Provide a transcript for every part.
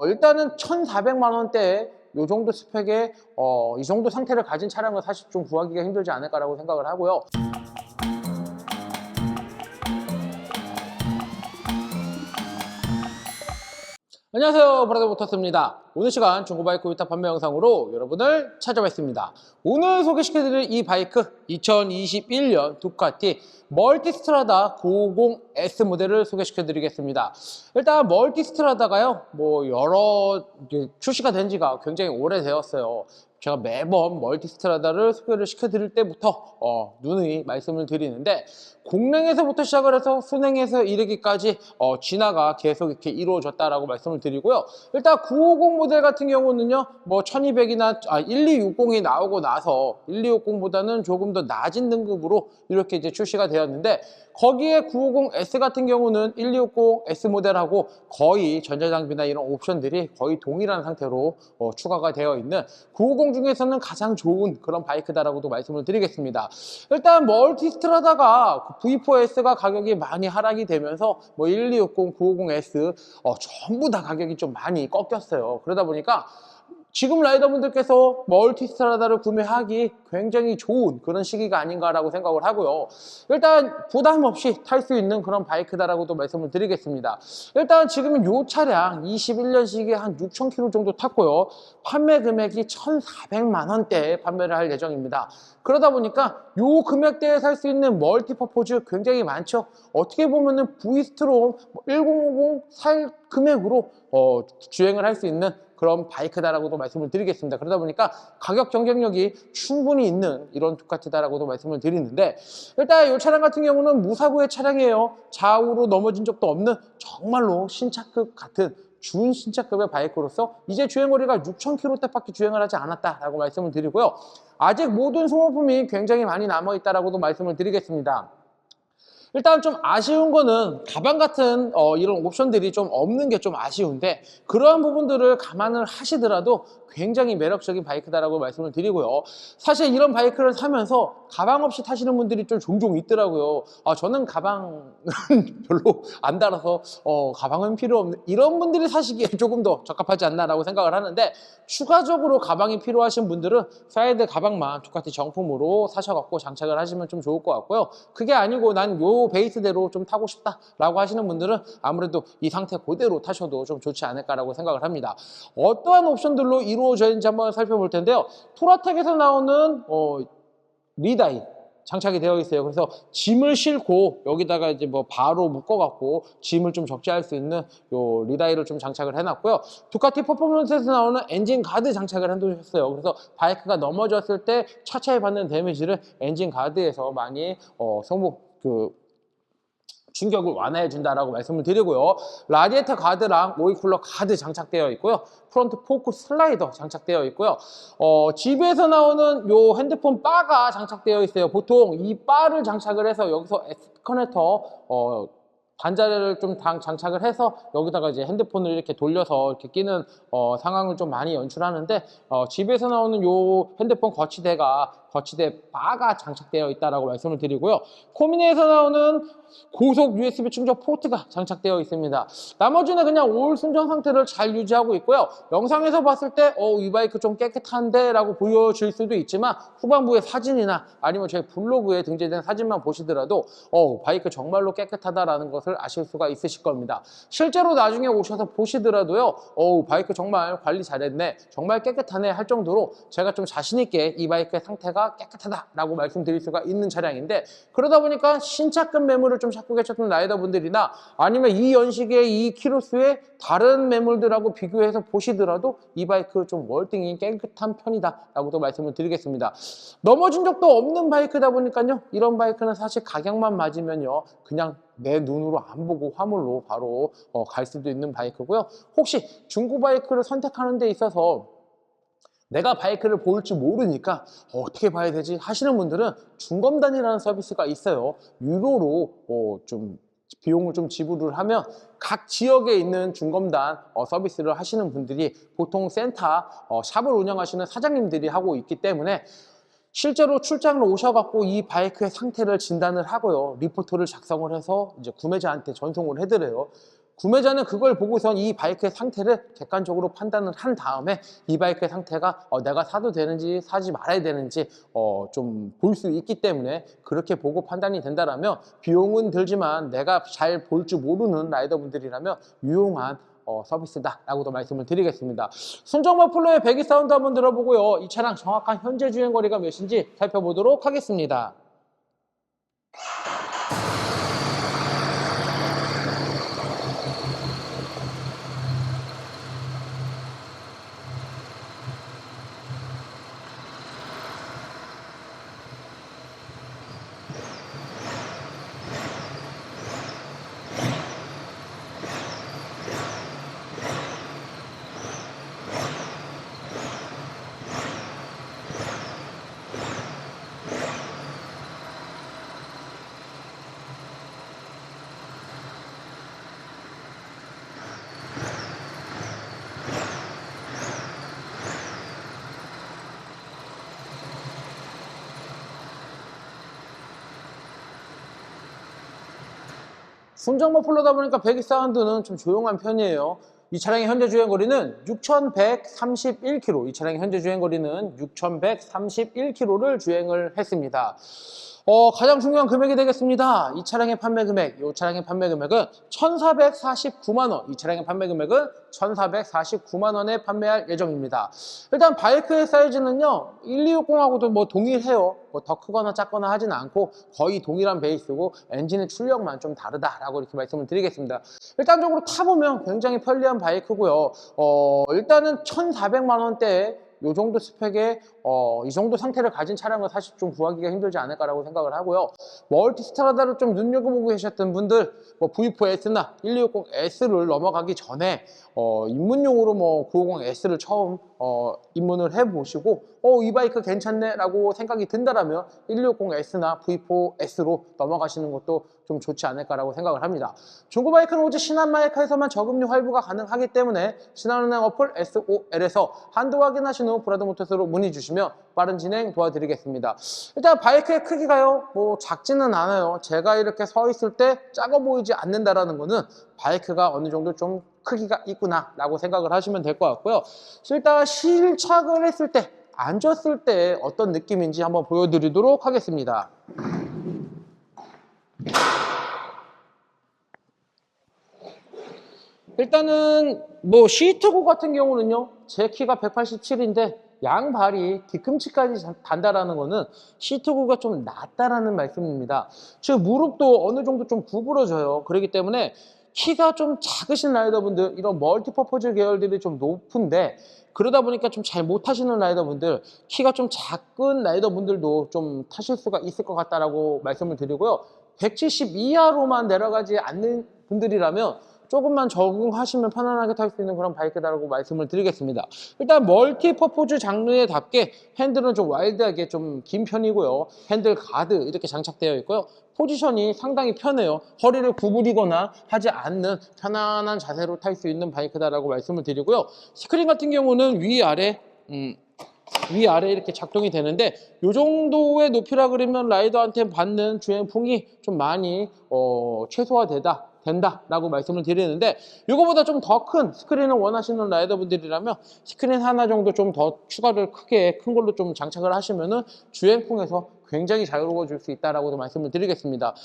일단은 1,400만 원대에 이 정도 스펙에 이 정도 상태를 가진 차량은 사실 좀 구하기가 힘들지 않을까라고 생각을 하고요. 안녕하세요, 브라더모터스입니다. 오늘 시간 중고바이크 위탁 판매 영상으로 여러분을 찾아뵙습니다. 오늘 소개시켜드릴 이 바이크 2021년 두카티 멀티스트라다 950S 모델을 소개시켜드리겠습니다. 일단 멀티스트라다가요, 여러 출시가 된 지가 굉장히 오래되었어요. 제가 매번 멀티스트라다를 소개를 시켜드릴 때부터 누누이 말씀을 드리는데, 공랭에서부터 시작을 해서 순행에서 이르기까지 진화가 계속 이렇게 이루어졌다라고 말씀을 드리고요. 일단 950 모델 같은 경우는요, 1200이나 1260이 나오고 나서 1260보다는 조금 더 낮은 등급으로 이렇게 이제 출시가 되었는데, 거기에 950S 같은 경우는 1260S 모델하고 거의 전자장비나 이런 옵션들이 거의 동일한 상태로 추가가 되어 있는 950 중에서는 가장 좋은 그런 바이크다라고도 말씀을 드리겠습니다. 일단 멀티스트라다가 V4S가 가격이 많이 하락이 되면서 1260, 950S 전부 다 가격이 좀 많이 꺾였어요. 그러다 보니까 지금 라이더분들께서 멀티스트라다를 구매하기 굉장히 좋은 그런 시기가 아닌가라고 생각을 하고요. 일단 부담 없이 탈 수 있는 그런 바이크다라고도 말씀을 드리겠습니다. 일단 지금 이 차량 21년식에 한 6,000km 정도 탔고요. 판매 금액이 1,400만 원대에 판매를 할 예정입니다. 그러다 보니까 이 금액대에 살 수 있는 멀티퍼포즈 굉장히 많죠. 어떻게 보면은 V스트롬 1050 살 금액으로 주행을 할 수 있는 그런 바이크다라고도 말씀을 드리겠습니다. 그러다 보니까 가격 경쟁력이 충분히 있는 이런 두카티다라고도 말씀을 드리는데, 일단 이 차량 같은 경우는 무사고의 차량이에요. 좌우로 넘어진 적도 없는 정말로 신차급 같은 준신차급의 바이크로서 이제 주행거리가 6,000km대밖에 주행을 하지 않았다라고 말씀을 드리고요. 아직 모든 소모품이 굉장히 많이 남아있다라고도 말씀을 드리겠습니다. 일단 좀 아쉬운 거는 가방 같은 이런 옵션들이 좀 없는 게 좀 아쉬운데, 그러한 부분들을 감안을 하시더라도 굉장히 매력적인 바이크다라고 말씀을 드리고요. 사실 이런 바이크를 사면서 가방 없이 타시는 분들이 좀 종종 있더라고요. 저는 가방은 별로 안 달아서 가방은 필요 없는, 이런 분들이 사시기에 조금 더 적합하지 않나라고 생각을 하는데, 추가적으로 가방이 필요하신 분들은 사이드 가방만 두카티 정품으로 사셔갖고 장착을 하시면 좀 좋을 것 같고요. 그게 아니고 난 요 베이스대로 좀 타고 싶다라고 하시는 분들은 아무래도 이 상태 그대로 타셔도 좀 좋지 않을까라고 생각을 합니다. 어떠한 옵션들로 이루어져 있는지 한번 살펴볼 텐데요. 토라텍에서 나오는 리다이 장착이 되어 있어요. 그래서 짐을 싣고 여기다가 이제 바로 묶어갖고 짐을 좀 적재할 수 있는 요 리다이를 좀 장착을 해놨고요. 두카티 퍼포먼스에서 나오는 엔진 가드 장착을 해두셨어요. 그래서 바이크가 넘어졌을 때 차차에 받는 데미지를 엔진 가드에서 많이 충격을 완화해 준다라고 말씀을 드리고요. 라디에이터 가드랑 오일쿨러 가드 장착되어 있고요. 프론트 포크 슬라이더 장착되어 있고요. 집에서 나오는 요 핸드폰 바가 장착되어 있어요. 보통 이 바를 장착을 해서 여기서 S 커넥터 단자를 좀 장착을 해서 여기다가 이제 핸드폰을 이렇게 돌려서 이렇게 끼는 상황을 좀 많이 연출하는데, 집에서 나오는 요 핸드폰 거치대 바가 장착되어 있다라고 말씀을 드리고요. 코미네에서 나오는 고속 USB 충전 포트가 장착되어 있습니다. 나머지는 그냥 올 순정 상태를 잘 유지하고 있고요. 영상에서 봤을 때 이 바이크 좀 깨끗한데 라고 보여질 수도 있지만, 후반부의 사진이나 아니면 저희 블로그에 등재된 사진만 보시더라도 바이크 정말로 깨끗하다라는 것을 아실 수가 있으실 겁니다. 실제로 나중에 오셔서 보시더라도요, 바이크 정말 관리 잘했네, 정말 깨끗하네 할 정도로 제가 좀 자신 있게 이 바이크의 상태가 깨끗하다라고 말씀드릴 수가 있는 차량인데, 그러다 보니까 신차급 매물을 좀 찾고 계셨던 라이더분들이나 아니면 이 연식의 이 키로수의 다른 매물들하고 비교해서 보시더라도 이 바이크 좀 월등히 깨끗한 편이다 라고도 말씀을 드리겠습니다. 넘어진 적도 없는 바이크다 보니까요, 이런 바이크는 사실 가격만 맞으면요 그냥 내 눈으로 안 보고 화물로 바로 갈 수도 있는 바이크고요. 혹시 중고 바이크를 선택하는 데 있어서 내가 바이크를 볼지 모르니까 어떻게 봐야 되지 하시는 분들은 중검단이라는 서비스가 있어요. 유료로 좀 비용을 좀 지불을 하면 각 지역에 있는 중검단 서비스를 하시는 분들이 보통 센터 샵을 운영하시는 사장님들이 하고 있기 때문에, 실제로 출장을 오셔갖고 이 바이크의 상태를 진단을 하고요, 리포트를 작성을 해서 이제 구매자한테 전송을 해드려요. 구매자는 그걸 보고선 이 바이크의 상태를 객관적으로 판단을 한 다음에 이 바이크의 상태가 내가 사도 되는지 사지 말아야 되는지 좀 볼 수 있기 때문에 그렇게 보고 판단이 된다라면 비용은 들지만 내가 잘 볼 줄 모르는 라이더분들이라면 유용한 서비스다라고도 말씀을 드리겠습니다. 순정 머플러의 배기 사운드 한번 들어보고요. 이 차량 정확한 현재 주행 거리가 몇인지 살펴보도록 하겠습니다. 순정 머플러다 보니까 배기 사운드는 좀 조용한 편이에요. 이 차량의 현재 주행거리는 6,131km, 이 차량의 현재 주행거리는 6,131km를 주행을 했습니다. 가장 중요한 금액이 되겠습니다. 이 차량의 판매 금액, 이 차량의 판매 금액은 1,449만 원, 이 차량의 판매 금액은 1,449만 원에 판매할 예정입니다. 일단 바이크의 사이즈는요, 1260하고도 뭐 동일해요. 뭐 더 크거나 작거나 하진 않고 거의 동일한 베이스고 엔진의 출력만 좀 다르다라고 이렇게 말씀을 드리겠습니다. 일단적으로 타보면 굉장히 편리한 바이크고요. 일단은 1,400만 원대에 이 정도 스펙에 이 정도 상태를 가진 차량은 사실 좀 구하기가 힘들지 않을까라고 생각을 하고요. 멀티스트라다를 좀 눈여겨보고 계셨던 분들 뭐 V4S나 1260S를 넘어가기 전에 입문용으로 뭐 950S를 처음 입문을 해보시고 이 바이크 괜찮네 라고 생각이 든다라면 1260S나 V4S로 넘어가시는 것도 좀 좋지 않을까라고 생각을 합니다. 중고 바이크는 오직 신한마이카에서만 저금리 할부가 가능하기 때문에 신한은행 어플 SOL에서 한도 확인하신 후 브라더모터스로 문의 주시면 빠른 진행 도와드리겠습니다. 일단 바이크의 크기가요, 뭐 작지는 않아요. 제가 이렇게 서 있을 때 작아 보이지 않는다라는 거는 바이크가 어느 정도 좀 크기가 있구나 라고 생각을 하시면 될 것 같고요. 일단 실착을 했을 때, 앉았을 때 어떤 느낌인지 한번 보여드리도록 하겠습니다. 일단은 뭐 시트고 같은 경우는요, 제 키가 187인데 양발이 뒤꿈치까지 단다라는 거는 시트고가 좀 낮다라는 말씀입니다. 즉 무릎도 어느 정도 좀 구부러져요. 그렇기 때문에 키가 좀 작으신 라이더분들, 이런 멀티퍼포즈 계열들이 좀 높은데 그러다 보니까 좀 잘 못 타시는 라이더분들, 키가 좀 작은 라이더분들도 좀 타실 수가 있을 것 같다라고 말씀을 드리고요. 170 이하로만 내려가지 않는 분들이라면 조금만 적응하시면 편안하게 탈 수 있는 그런 바이크다라고 말씀을 드리겠습니다. 일단 멀티퍼포즈 장르에답게 핸들은 좀 와일드하게 좀 긴 편이고요. 핸들 가드 이렇게 장착되어 있고요. 포지션이 상당히 편해요. 허리를 구부리거나 하지 않는 편안한 자세로 탈 수 있는 바이크다라고 말씀을 드리고요. 스크린 같은 경우는 위아래 이렇게 작동이 되는데 이 정도의 높이라 그러면 라이더한테 받는 주행풍이 좀 많이 된다라고 말씀을 드리는데 이거보다 좀 더 큰 스크린을 원하시는 라이더분들이라면 스크린 하나 정도 좀 더 추가를 큰 걸로 좀 장착을 하시면은 주행풍에서 굉장히 자유로워질 수 있다라고도 말씀을 드리겠습니다.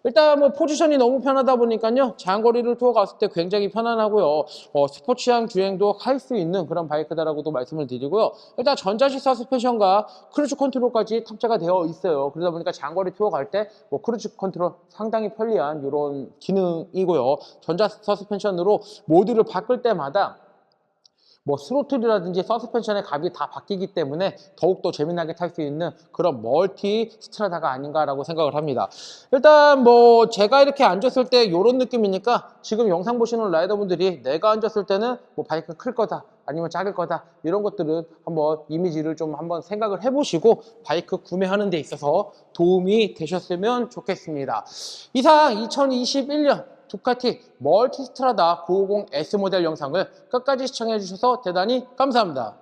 일단 뭐 포지션이 너무 편하다 보니까요, 장거리를 투어 갔을 때 굉장히 편안하고요. 스포츠형 주행도 할 수 있는 그런 바이크다라고도 말씀을 드리고요. 일단 전자식 서스펜션과 크루즈 컨트롤까지 탑재가 되어 있어요. 그러다 보니까 장거리 투어 갈 때 뭐 크루즈 컨트롤 상당히 편리한 이런 기능이고요. 전자 서스펜션으로 모드를 바꿀 때마다 뭐 스로틀이라든지 서스펜션의 값이 다 바뀌기 때문에 더욱더 재미나게 탈 수 있는 그런 멀티 스트라다가 아닌가라고 생각을 합니다. 일단 뭐 제가 이렇게 앉았을 때 이런 느낌이니까 지금 영상 보시는 라이더분들이 내가 앉았을 때는 뭐 바이크 클 거다 아니면 작을 거다 이런 것들은 한번 이미지를 좀 한번 생각을 해보시고 바이크 구매하는 데 있어서 도움이 되셨으면 좋겠습니다. 이상 2021년 두카티 멀티스트라다 950S 모델 영상을 끝까지 시청해 주셔서 대단히 감사합니다.